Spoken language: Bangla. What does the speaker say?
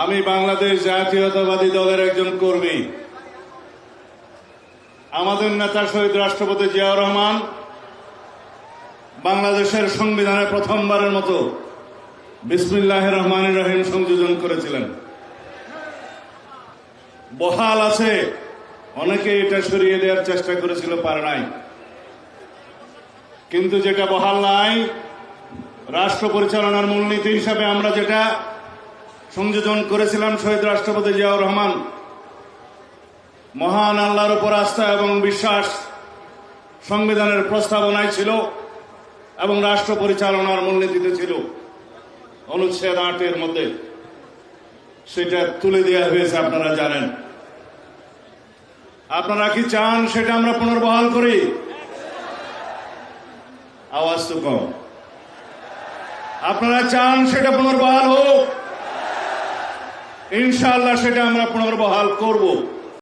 আমি বাংলাদেশ জাতীয়তাবাদী দলের একজন কর্মী। আমাদের নেতা শহীদ রাষ্ট্রপতি জিয়াউর রহমান বাংলাদেশের সংবিধানে প্রথমবারের মতো বিসমিল্লাহির রহমানির রহিম সংযোজন করেছিলেন। বহাল আছে, অনেকে এটা সরিয়ে দেওয়ার চেষ্টা করেছিল, পারে নাই। কিন্তু যেটা বহাল নাই, রাষ্ট্র পরিচালনার মূলনীতি হিসাবে আমরা যেটা সংযোজন করেছিলাম, শহীদ রাষ্ট্রপতি জিয়াউর রহমান মহান আল্লাহর উপর আস্থা এবং বিশ্বাস সংবিধানের প্রস্তাবনায় ছিল এবং রাষ্ট্র পরিচালনার মূলনীতিতে ছিল। অনুচ্ছেদ 8-এর মধ্যে সেটা তুলে দেওয়া হয়েছে, আপনারা জানেন। আপনারা কি চান সেটা আমরা পুনর্বহাল করি? আওয়াজ তো কম। আপনারা চান সেটা পুনর্বহাল হোক? ইনশাআল্লাহ সেটা আমরা পুনর্বহাল করব।